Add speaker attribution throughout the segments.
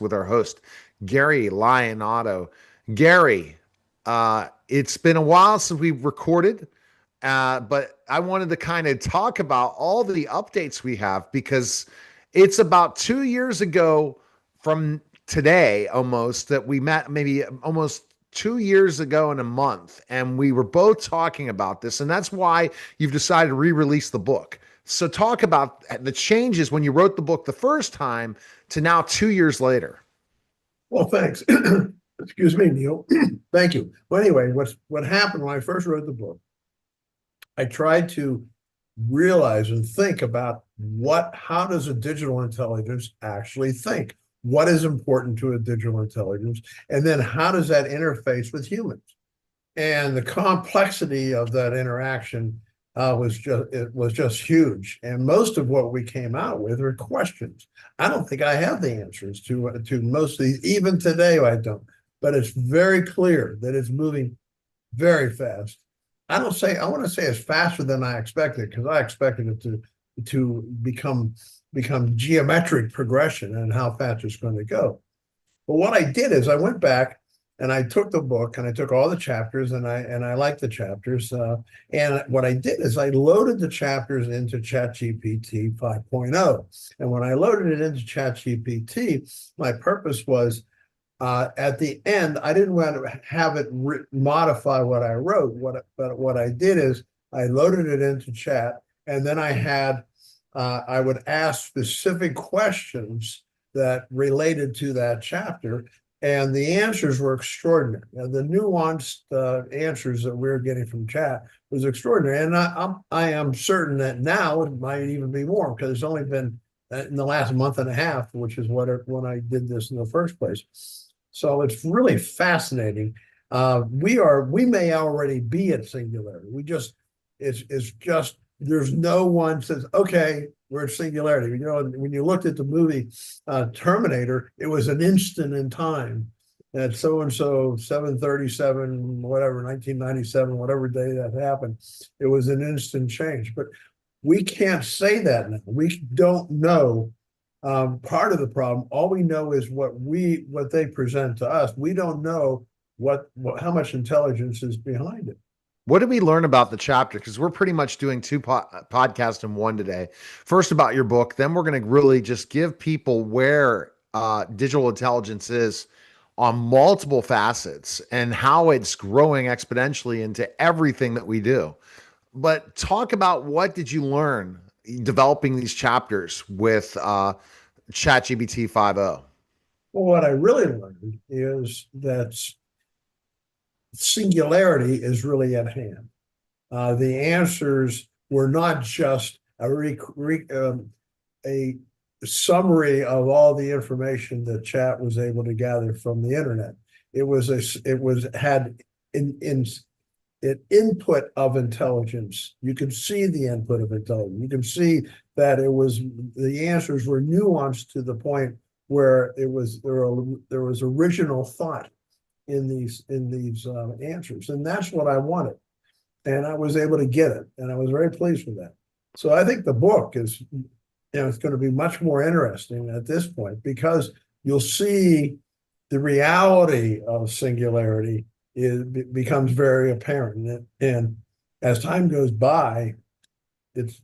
Speaker 1: with our host, Gary Lyon Otto. Gary, it's been a while since we've recorded, but I wanted to kind of talk about all the updates we have because it's about 2 years ago from today almost that we met, maybe almost 2 years ago in a month, and we were both talking about this, and that's why you've decided to re-release the book. So talk about the changes when you wrote the book the first time to now 2 years later.
Speaker 2: Well, thanks. Excuse me, Neil. Thank you. Well, anyway, what happened when I first wrote the book, I tried to realize and think about how does a digital intelligence actually think? What is important to a digital intelligence? And then how does that interface with humans? And the complexity of that interaction was just huge. And most of what we came out with are questions. I don't think I have the answers to most of these. Even today, I don't. But it's very clear that it's moving very fast. I want to say it's faster than I expected, because I expected it to become geometric progression and how fast it's going to go. But what I did is I went back and I took the book and I took all the chapters, and I liked the chapters. And what I did is I loaded the chapters into ChatGPT 5.0. And when I loaded it into ChatGPT, my purpose was, at the end, I didn't want to have it modify what I wrote. But what I did is I loaded it into Chat, and then I would ask specific questions that related to that chapter, and the answers were extraordinary. The nuanced answers that we we're getting from Chat was extraordinary, and I am certain that now it might even be more, because it's only been in the last month and a half, which is when I did this in the first place. So it's really fascinating. We may already be at singularity. It's just there's no one says, okay, we're at singularity. You know, when you looked at the movie Terminator, it was an instant in time at so and so 7:37, whatever, 1997, whatever day that happened. It was an instant change. But we can't say that now. We don't know. Part of the problem, all we know is what they present to us. We don't know how much intelligence is behind it.
Speaker 1: What did we learn about the chapter? Because we're pretty much doing two podcasts in one today. First about your book, then we're going to really just give people where digital intelligence is on multiple facets and how it's growing exponentially into everything that we do. But talk about, what did you learn developing these chapters with ChatGPT 5.0?
Speaker 2: Well, what I really learned is that singularity is really at hand. The answers were not just a summary of all the information that Chat was able to gather from the internet. It had an input of intelligence. You could see the input of intelligence. You can see that the answers were nuanced to the point where there was original thought in these answers, and that's what I wanted, and I was able to get it, and I was very pleased with that. So I think the book is, it's going to be much more interesting at this point, because you'll see the reality of singularity becomes very apparent, and as time goes by, it's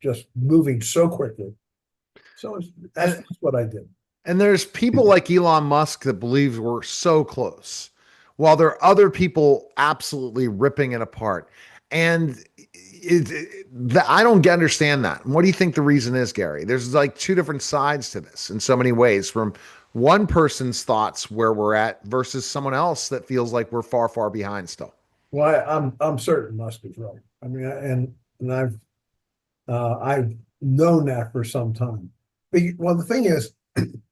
Speaker 2: just moving so quickly. So that's what I did.
Speaker 1: And there's people like Elon Musk that believe we're so close, while there are other people absolutely ripping it apart. And I don't understand that. What do you think the reason is, Gary? There's like two different sides to this in so many ways, from one person's thoughts where we're at versus someone else that feels like we're far, far behind still.
Speaker 2: Well, I'm certain Musk is right. I mean, and I've known that for some time. Well, the thing is,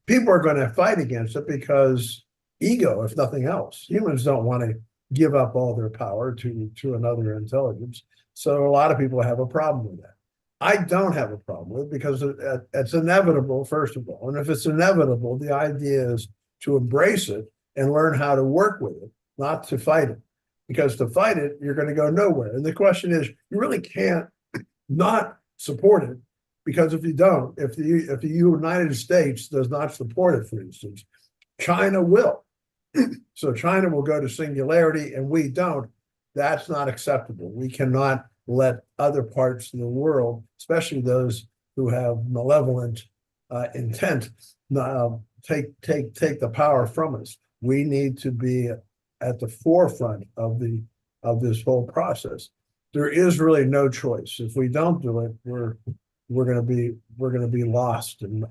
Speaker 2: people are going to fight against it because ego, if nothing else. Humans don't want to give up all their power to another intelligence. So a lot of people have a problem with that. I don't have a problem with it, because it's inevitable, first of all. And if it's inevitable, the idea is to embrace it and learn how to work with it, not to fight it. Because to fight it, you're going to go nowhere. And the question is, you really can't not support it Because if you don't, if the United States does not support it, for instance, China will. So China will go to singularity and we don't. That's not acceptable. We cannot let other parts of the world, especially those who have malevolent intent, take the power from us. We need to be at the forefront of this whole process. There is really no choice. If we don't do it, we're going to be lost and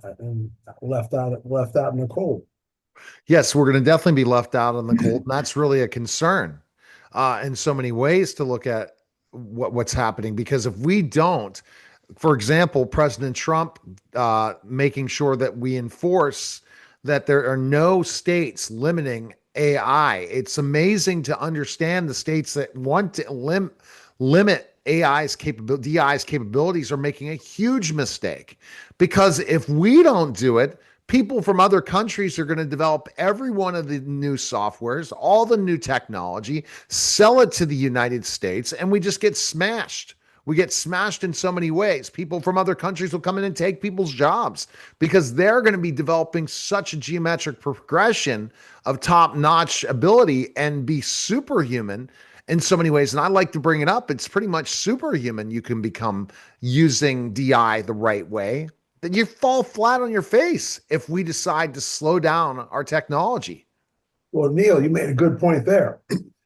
Speaker 2: left out in the cold.
Speaker 1: Yes, we're going to definitely be left out in the cold, and that's really a concern in so many ways to look at what's happening. Because if we don't, for example, President Trump making sure that we enforce that there are no states limiting AI. It's amazing to understand the states that want to limit DI's capabilities are making a huge mistake. Because if we don't do it, people from other countries are going to develop every one of the new softwares, all the new technology, sell it to the United States, and we just get smashed. We get smashed in so many ways. People from other countries will come in and take people's jobs because they're going to be developing such a geometric progression of top-notch ability and be superhuman in so many ways. And I like to bring it up. It's pretty much superhuman you can become using DI the right way. That you fall flat on your face if we decide to slow down our technology.
Speaker 2: Well, Neil, you made a good point there.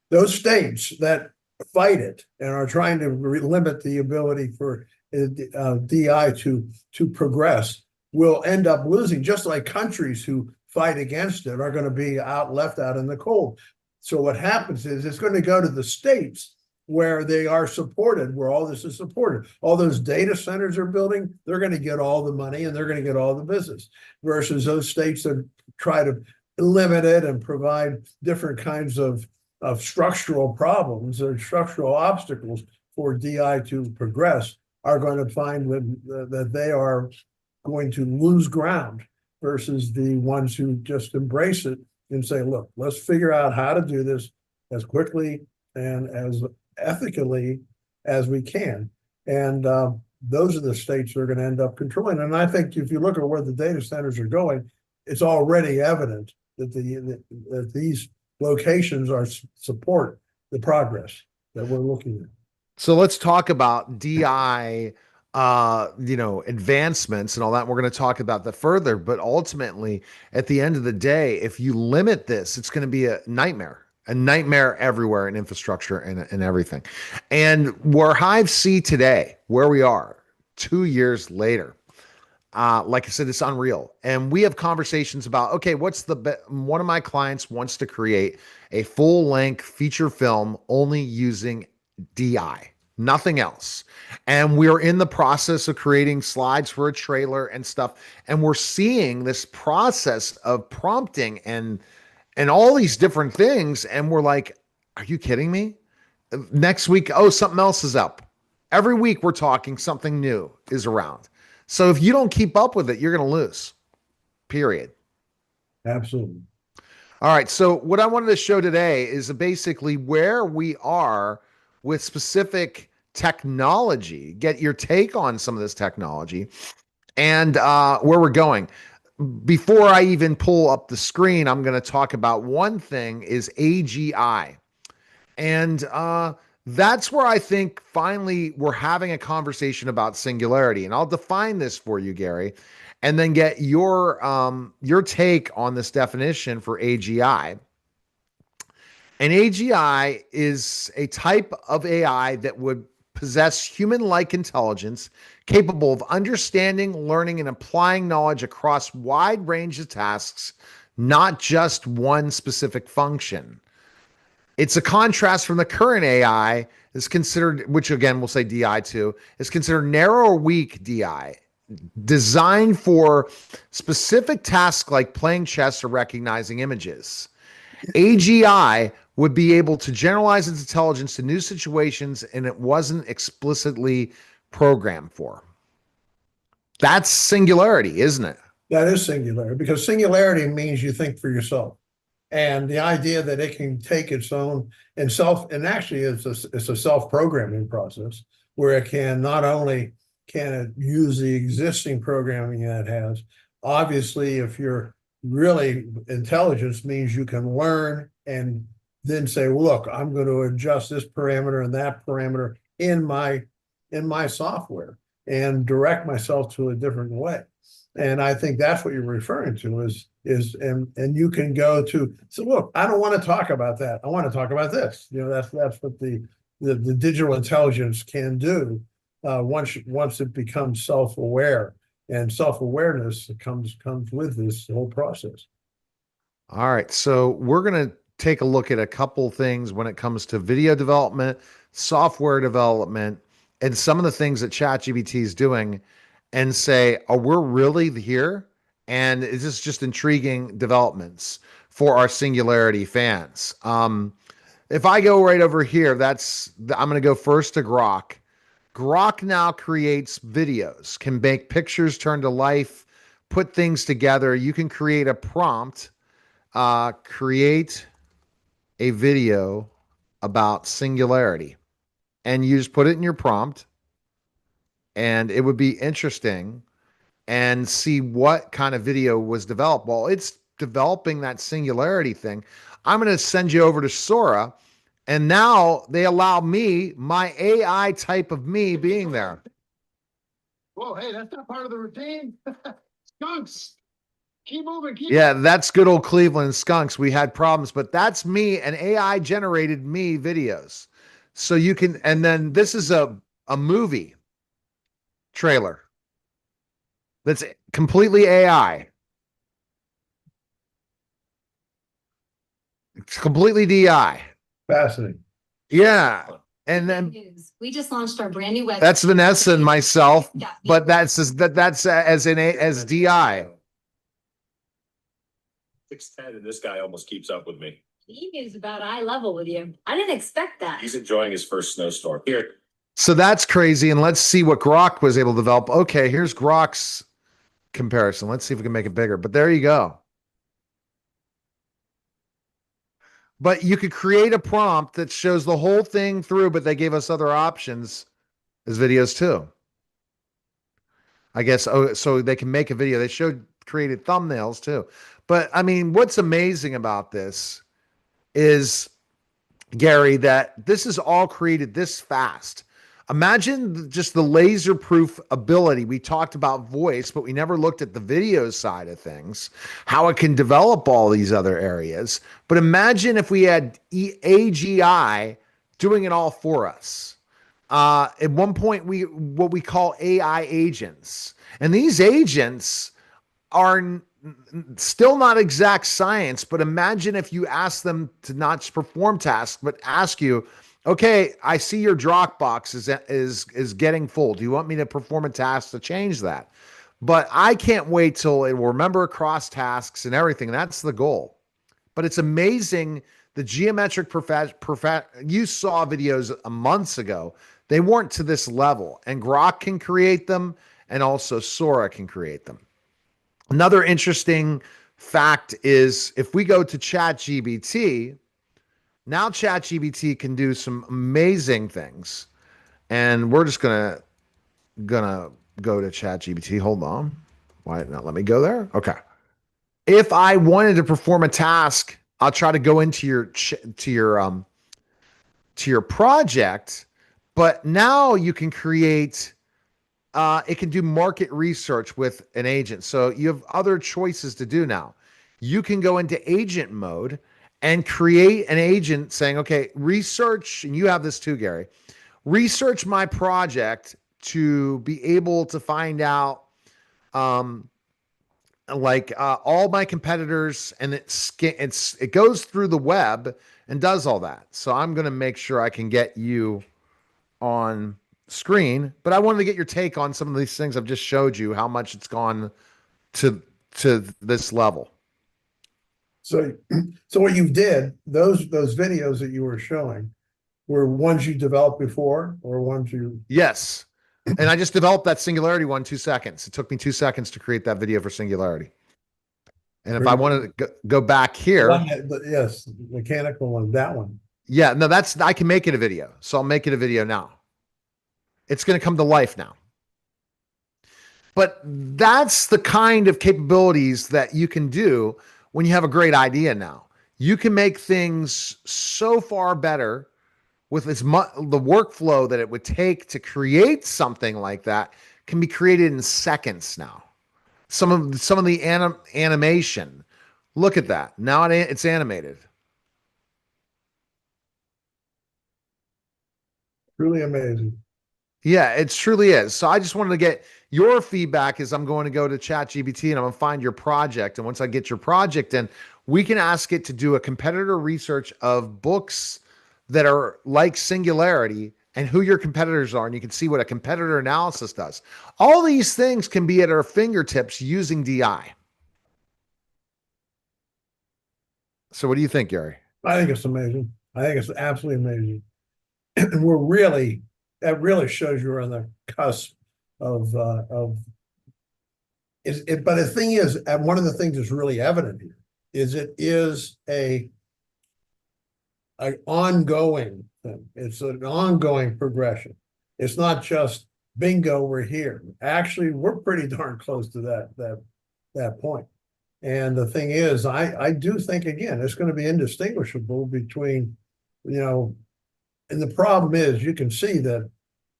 Speaker 2: Those states that fight it and are trying to limit the ability for DI to progress will end up losing, just like countries who fight against it are going to be left out in the cold. So what happens is it's going to go to the states where they are supported, where all this is supported. All those data centers are building, they're going to get all the money and they're going to get all the business, versus those states that try to limit it and provide different kinds of structural problems or structural obstacles for DI to progress are going to find that they are going to lose ground, versus the ones who just embrace it and say, look, let's figure out how to do this as quickly and as ethically as we can. And those are the states that are going to end up controlling. And I think if you look at where the data centers are going, it's already evident that that these locations support the progress that we're looking at.
Speaker 1: So let's talk about DI, advancements and all that. We're going to talk about that further. But ultimately, at the end of the day, if you limit this, it's going to be a nightmare everywhere in infrastructure and everything. And where Hive see today, where we are 2 years later, like I said, it's unreal. And we have conversations about, okay, one of my clients wants to create a full length feature film only using DI, nothing else. And we're in the process of creating slides for a trailer and stuff. And we're seeing this process of prompting and all these different things. And we're like, are you kidding me? Next week, oh, something else is up. Every week we're talking something new is around. So if you don't keep up with it, you're going to lose, period.
Speaker 2: Absolutely.
Speaker 1: All right. So what I wanted to show today is basically where we are with specific technology, get your take on some of this technology and where we're going. Before I even pull up the screen, I'm going to talk about one thing is AGI. And that's where I think finally we're having a conversation about singularity. And I'll define this for you, Gary, and then get your take on this definition for AGI. And AGI is a type of AI that would possess human-like intelligence, capable of understanding, learning, and applying knowledge across wide range of tasks, not just one specific function. It's a contrast from the current AI is considered, which again we'll say DI2, is considered narrow or weak DI, designed for specific tasks like playing chess or recognizing images. AGI would be able to generalize its intelligence to new situations, and it wasn't explicitly programmed for. That's singularity, isn't it?
Speaker 2: That is singularity, because singularity means you think for yourself. And the idea that it can take its own and actually it's a self-programming process where it can not only can it use the existing programming that it has? Obviously, if you're really intelligence means you can learn and then say, well, look, I'm going to adjust this parameter and that parameter in my software and direct myself to a different way. And I think that's what you're referring to and you can go to, so look, I don't want to talk about that. I want to talk about this. That's what the digital intelligence can do once it becomes self-aware, and self-awareness comes with this whole process.
Speaker 1: All right. So we're going to take a look at a couple things when it comes to video development, software development, and some of the things that ChatGPT is doing and say, are we really here? And is this just intriguing developments for our Singularity fans? If I go right over here, I'm going to go first to Grok. Grok now creates videos, can make pictures turn to life, put things together. You can create a prompt, create a video about singularity, and you just put it in your prompt, and it would be interesting and see what kind of video was developed. While it's developing that singularity thing, I'm going to send you over to Sora, and now they allow me, my AI type of me, being there.
Speaker 2: Whoa, hey, that's not part of the routine. Skunks. Keep moving.
Speaker 1: Yeah, that's good old Cleveland Skunks. We had problems, but that's me, and AI generated me videos. So you can, and then this is a movie trailer that's completely AI. It's completely DI.
Speaker 2: Fascinating.
Speaker 1: Yeah. And then
Speaker 3: we just launched our brand new website.
Speaker 1: That's Vanessa and myself, but that's as DI.
Speaker 4: 6'10", and this guy almost keeps up with me.
Speaker 3: He is about eye level with you. I didn't expect that.
Speaker 4: He's enjoying his first snowstorm. Here.
Speaker 1: So that's crazy. And let's see what Grok was able to develop. Okay, here's Grok's comparison. Let's see if we can make it bigger. But there you go. But you could create a prompt that shows the whole thing through, but they gave us other options as videos too. I guess, so they can make a video. They created thumbnails too. But I mean, what's amazing about this is, Gary, that this is all created this fast. Imagine just the laser proof ability. We talked about voice, but we never looked at the video side of things, how it can develop all these other areas. But imagine if we had AGI doing it all for us. At one point, what we call AI agents. And these agents are still not exact science, but imagine if you ask them to not just perform tasks, but ask you, okay, I see your Dropbox is getting full. Do you want me to perform a task to change that? But I can't wait till it will remember across tasks and everything. That's the goal. But it's amazing the geometric you saw videos months ago. They weren't to this level, and Grok can create them, and also Sora can create them. Another interesting fact is if we go to ChatGPT, now ChatGPT can do some amazing things. And we're just gonna go to ChatGPT. Hold on. Why not let me go there? Okay. If I wanted to perform a task, I'll try to go into your project, but now you can create it can do market research with an agent. So you have other choices to do now. You can go into agent mode and create an agent saying, okay, research, and you have this too, Gary, research my project to be able to find out all my competitors, and it goes through the web and does all that. So I'm going to make sure I can get you on screen, but I wanted to get your take on some of these things I've just showed you, how much it's gone to this level.
Speaker 2: So what you did, those videos that you were showing were ones you developed before, or ones you...
Speaker 1: Yes. And I just developed that Singularity one 2 seconds. It took me 2 seconds to create that video for Singularity. And if I wanted to go back here...
Speaker 2: Yes, mechanical one, that one.
Speaker 1: Yeah, no, I can make it a video. So I'll make it a video now. It's going to come to life now. But that's the kind of capabilities that you can do when you have a great idea now. You can make things so far better with the workflow that it would take to create something like that can be created in seconds now. Some of the animation. Look at that. Now it's animated.
Speaker 2: Truly amazing.
Speaker 1: Yeah, it truly is. So I just wanted to get your feedback as I'm going to go to ChatGPT and I'm going to find your project. And once I get your project in, we can ask it to do a competitor research of books that are like Singularity and who your competitors are. And you can see what a competitor analysis does. All these things can be at our fingertips using DI. So what do you think, Gary?
Speaker 2: I think it's amazing. I think it's absolutely amazing. And that really shows you're on the cusp of but the thing is, and one of the things that's really evident here is it is a ongoing thing. It's an ongoing progression. It's not just bingo, we're here. Actually, we're pretty darn close to that point. And the thing is, I do think, again, it's going to be indistinguishable between, and the problem is you can see that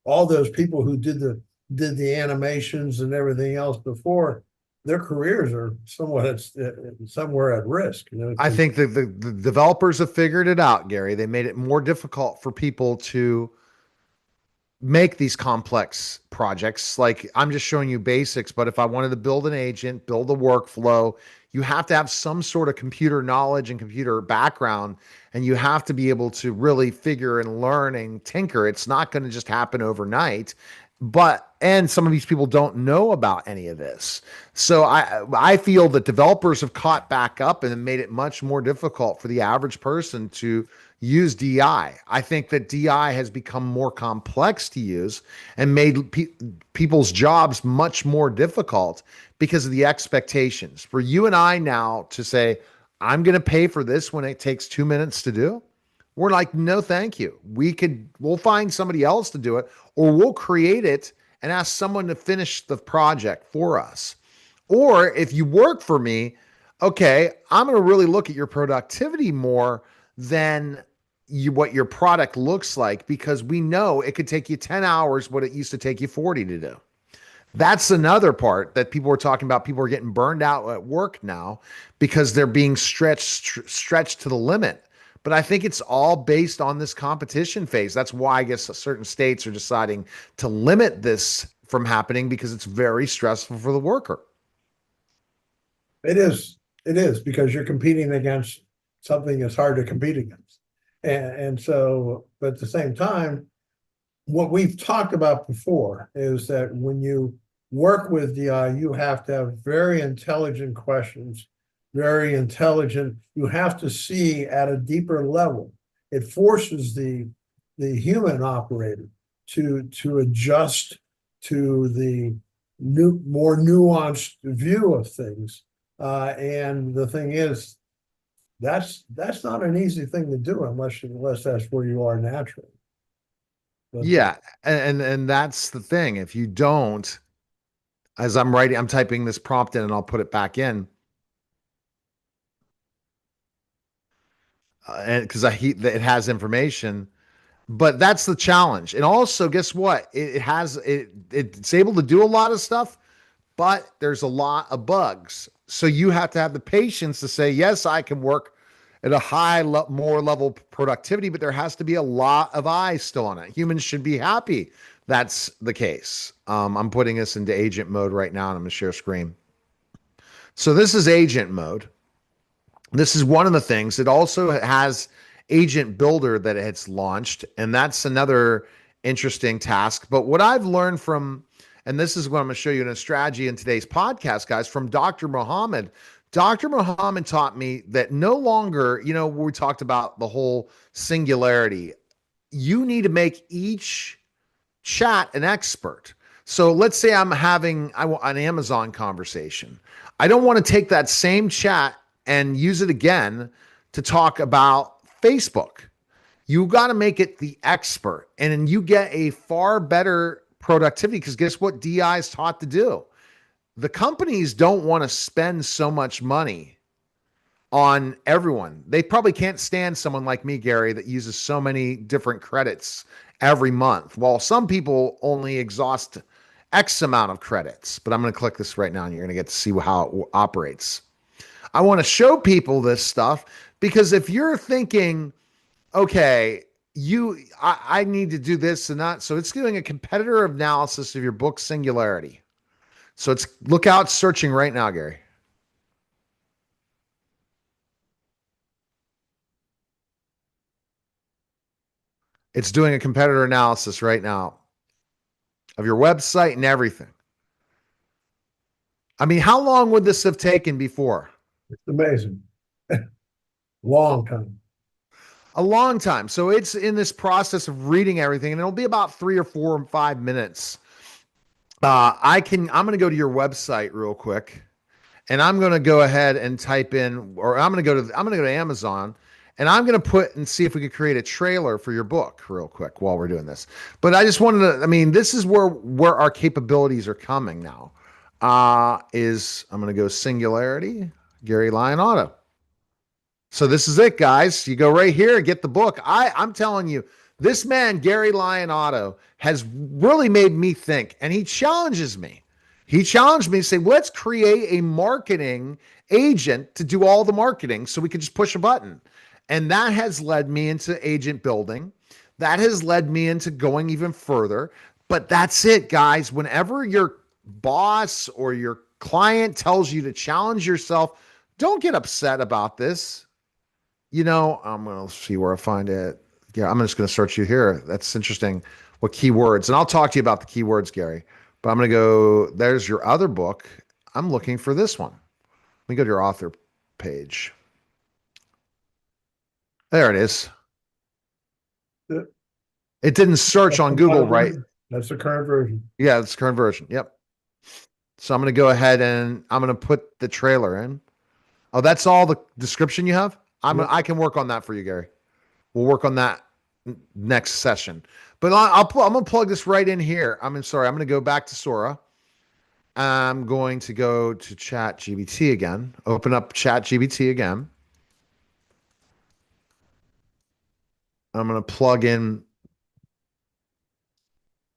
Speaker 2: all those people who did the animations and everything else before, their careers are somewhere at risk.
Speaker 1: I think the developers have figured it out, Gary. They made it more difficult for people to make these complex projects. Like I'm just showing you basics, but if I wanted to build an agent, build a workflow, you have to have some sort of computer knowledge and computer background, and you have to be able to really figure and learn and tinker. It's not going to just happen overnight. And some of these people don't know about any of this. So I feel that developers have caught back up and made it much more difficult for the average person to use DI. I think that DI has become more complex to use and made people's jobs much more difficult because of the expectations. For you and I now to say, I'm going to pay for this when it takes 2 minutes to do, we're like, no, thank you. We'll find somebody else to do it, or we'll create it and ask someone to finish the project for us. Or if you work for me, okay, I'm going to really look at your productivity more than what your product looks like, because we know it could take you 10 hours what it used to take you 40 to do. That's another part that people are talking about. People are getting burned out at work now because they're being stretched to the limit. But I think it's all based on this competition phase. That's why I guess certain states are deciding to limit this from happening, because it's very stressful for the worker.
Speaker 2: It is because you're competing against something that's hard to compete against. And so, but at the same time, what we've talked about before is that when you work with DI, you have to have very intelligent questions, very intelligent. You have to see at a deeper level. It forces the human operator to adjust to the more nuanced view of things. And the thing is, that's not an easy thing to do unless that's where you are naturally. But,
Speaker 1: yeah, and that's the thing. If you don't, as I'm typing this prompt in and I'll put it back in. And because it has information, but that's the challenge. And also, guess what? It's able to do a lot of stuff, but there's a lot of bugs. So you have to have the patience to say, yes, I can work at a more level productivity, but there has to be a lot of eyes still on it. Humans should be happy that's the case. I'm putting this into agent mode right now, and I'm going to share screen. So this is agent mode. This is one of the things. It also has Agent Builder that it's launched, and that's another interesting task. But what I've learned from, and this is what I'm going to show you in a strategy in today's podcast, guys, from Dr. Muhammad. Dr. Muhammad taught me that no longer, we talked about the whole singularity. You need to make each chat an expert. So let's say I'm having an Amazon conversation. I don't want to take that same chat and use it again to talk about Facebook. You got to make it the expert, and then you get a far better productivity, because guess what DI is taught to do? the companies don't want to spend so much money on everyone. They probably can't stand someone like me, Gary, that uses so many different credits every month. While some people only exhaust X amount of credits. But I'm going to click this right now and you're going to get to see how it operates. I want to show people this stuff because if you're thinking, okay, I need to do this and that. So it's doing a competitor analysis of your book Singularity. So it's look out searching right now, Gary. It's doing a competitor analysis right now of your website and everything. I mean, how long would this have taken before?
Speaker 2: It's amazing. Long time.
Speaker 1: A long time. So it's in this process of reading everything, and it'll be about 3 or 4 or 5 minutes. I'm going to go to your website real quick, and I'm going to go ahead and type in, or I'm going to go to Amazon, and I'm going to put and see if we could create a trailer for your book real quick while we're doing this. But I just wanted to, I mean, this is where our capabilities are coming now. I'm going to go Singularity, Gary Lyon Otto. So this is it, guys. You go right here and get the book. I'm telling you, this man, Gary Lyon Otto, has really made me think, and he challenges me. He challenged me to say, let's create a marketing agent to do all the marketing so we can just push a button. And that has led me into agent building. That has led me into going even further. But that's it, guys. Whenever your boss or your client tells you to challenge yourself, don't get upset about this. You know, I'm going to see where I find it. Yeah, I'm just going to search you here. That's interesting. What keywords? And I'll talk to you about the keywords, Gary. But I'm going to go, there's your other book. I'm looking for this one. Let me go to your author page. There it is. It didn't search on Google, right?
Speaker 2: That's the current version.
Speaker 1: Yeah, it's the current version. Yep. So I'm going to go ahead and I'm going to put the trailer in. Oh, that's all the description you have? I can work on that for you, Gary. We'll work on that next session. But I'm going to plug this right in here. I'm going to go back to Sora. I'm going to go to ChatGPT again. Open up ChatGPT again. I'm going to plug in.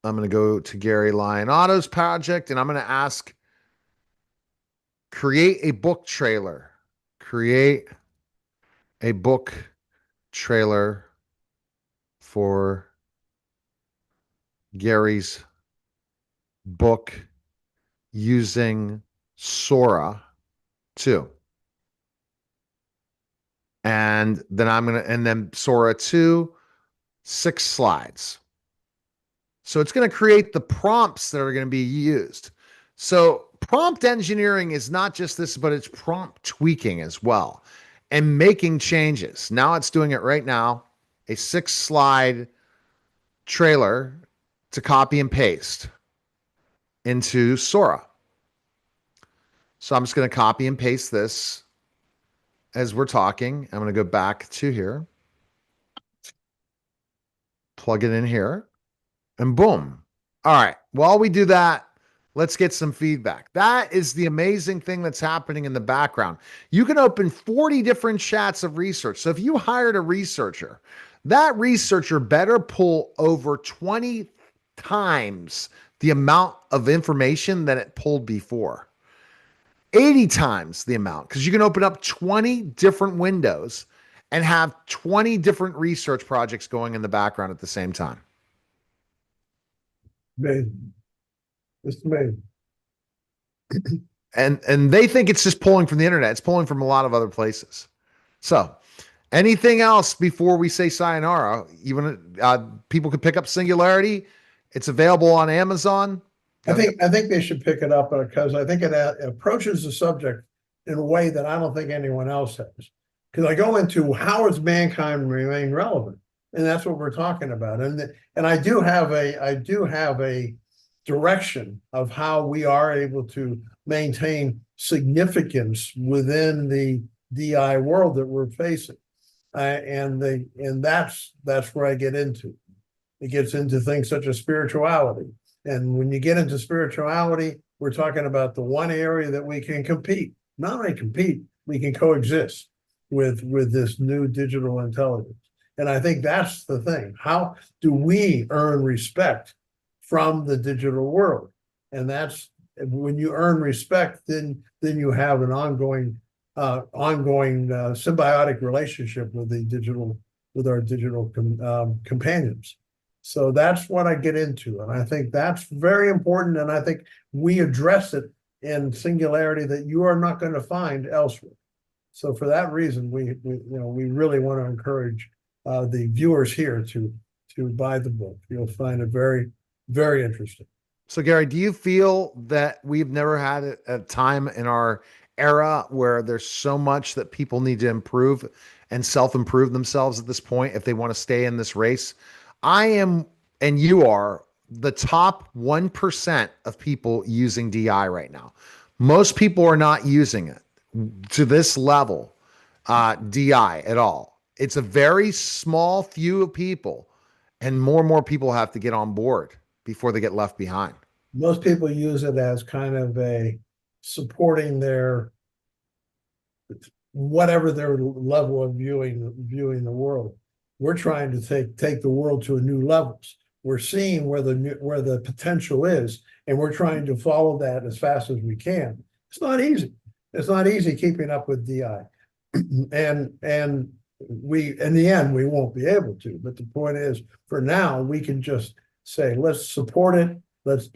Speaker 1: I'm going to go to Gary Lyon Otto's project, and I'm going to ask, create a book trailer. Create a book trailer for Gary's book using Sora 2. And then Sora 2, 6 slides. So it's going to create the prompts that are going to be used. So prompt engineering is not just this, but it's prompt tweaking as well and making changes. Now it's doing it right now, a 6-slide trailer to copy and paste into Sora. So I'm just going to copy and paste this as we're talking. I'm going to go back to here, plug it in here, and boom. All right. While we do that, let's get some feedback. That is the amazing thing that's happening in the background. You can open 40 different chats of research. So if you hired a researcher, that researcher better pull over 20 times the amount of information that it pulled before. 80 times the amount, because you can open up 20 different windows and have 20 different research projects going in the background at the same time.
Speaker 2: Amazing. It's amazing.
Speaker 1: And they think it's just pulling from the internet. It's pulling from a lot of other places. So anything else before we say sayonara? Even people could pick up Singularity. It's available on Amazon.
Speaker 2: I think they should pick it up because I think it approaches the subject in a way that I don't think anyone else has. Because I go into how does mankind remain relevant, and that's what we're talking about. And I do have a direction of how we are able to maintain significance within the DI world that we're facing, and that's where I get into. It gets into things such as spirituality. And when you get into spirituality, we're talking about the one area that we can compete. Not only compete, we can coexist with this new digital intelligence. And I think that's the thing. How do we earn respect from the digital world? And that's when you earn respect, then you have an ongoing symbiotic relationship with our digital companions. So that's what I get into, and I think that's very important. And I think we address it in singularity that you are not going to find elsewhere. So for that reason, we really want to encourage the viewers here to buy the book. You'll find it very, very interesting.
Speaker 1: So, Gary, do you feel that we've never had a time in our era where there's so much that people need to improve and self-improve themselves at this point if they want to stay in this race? I am, and you are, the top 1% of people using DI right now. Most people are not using it to this level, DI at all. It's a very small few of people, and more people have to get on board before they get left behind.
Speaker 2: Most people use it as kind of a supporting their whatever their level of viewing the world. We're trying to take the world to a new levels. We're seeing where the potential is, and we're trying to follow that as fast as we can. It's not easy. It's not easy keeping up with DI, and we in the end we won't be able to. But the point is, for now, we can just say let's support it. Let's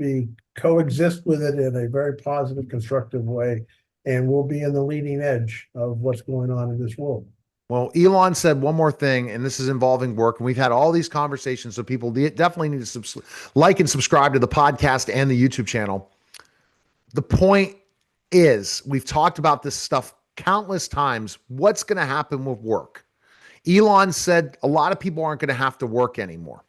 Speaker 2: coexist with it in a very positive, constructive way, and we'll be in the leading edge of what's going on in this world.
Speaker 1: Well, Elon said one more thing, and this is involving work, and we've had all these conversations, so people definitely need to like and subscribe to the podcast and the YouTube channel. The point is, we've talked about this stuff countless times. What's going to happen with work? Elon said a lot of people aren't going to have to work anymore.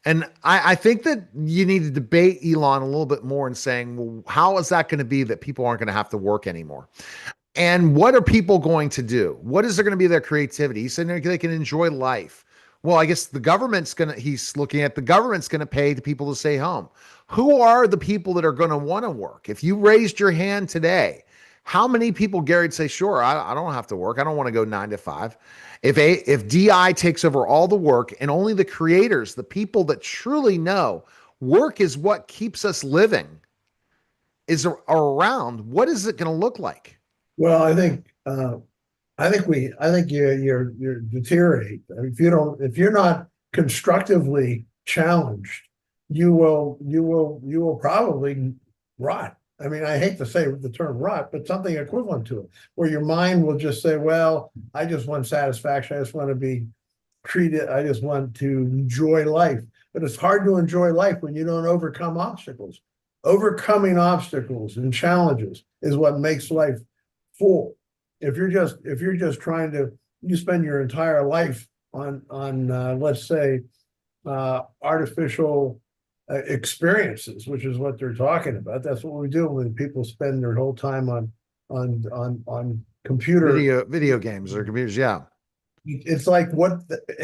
Speaker 1: And I think that you need to debate Elon a little bit more and saying, well, how is that going to be that people aren't going to have to work anymore? And what are people going to do? What is there going to be their creativity? He said they can enjoy life. Well, I guess he's looking at the government's going to pay the people to stay home. Who are the people that are going to want to work? If you raised your hand today, how many people, Gary, would say, sure, I don't have to work. I don't want to go 9 to 5. If DI takes over all the work and only the creators, the people that truly know work is what keeps us living, are around, what is it going to look like?
Speaker 2: Well, I think you're deteriorate. If you're not constructively challenged, you will probably rot. I mean, I hate to say the term rot, but something equivalent to it, where your mind will just say, well, I just want satisfaction. I just want to be treated. I just want to enjoy life. But it's hard to enjoy life when you don't overcome obstacles. Overcoming obstacles and challenges is what makes life full. If you're just trying to, you spend your entire life on let's say, artificial experiences, which is what they're talking about. That's what we do when people spend their whole time on computer
Speaker 1: video games or computers. Yeah,
Speaker 2: it's like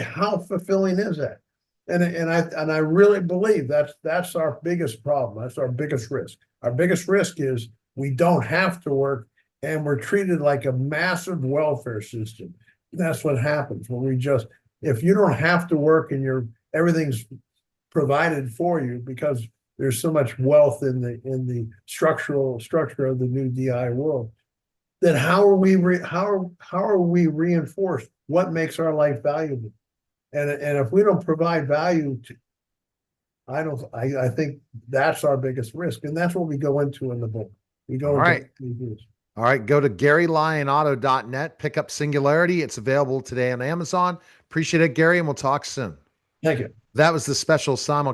Speaker 2: how fulfilling is that? And I really believe that's our biggest problem. That's our biggest risk. Our biggest risk is we don't have to work, and we're treated like a massive welfare system. That's what happens when if you don't have to work and everything's provided for you because there's so much wealth in the structure of the new DI world, then how are we reinforced? What makes our life valuable? And if we don't provide value I think that's our biggest risk, and that's what we go into in the book. We go
Speaker 1: All right, go to GaryLyonAuto.net, pick up Singularity. It's available today on Amazon. Appreciate it, Gary, and we'll talk soon.
Speaker 2: Thank you.
Speaker 1: That was the special simulcast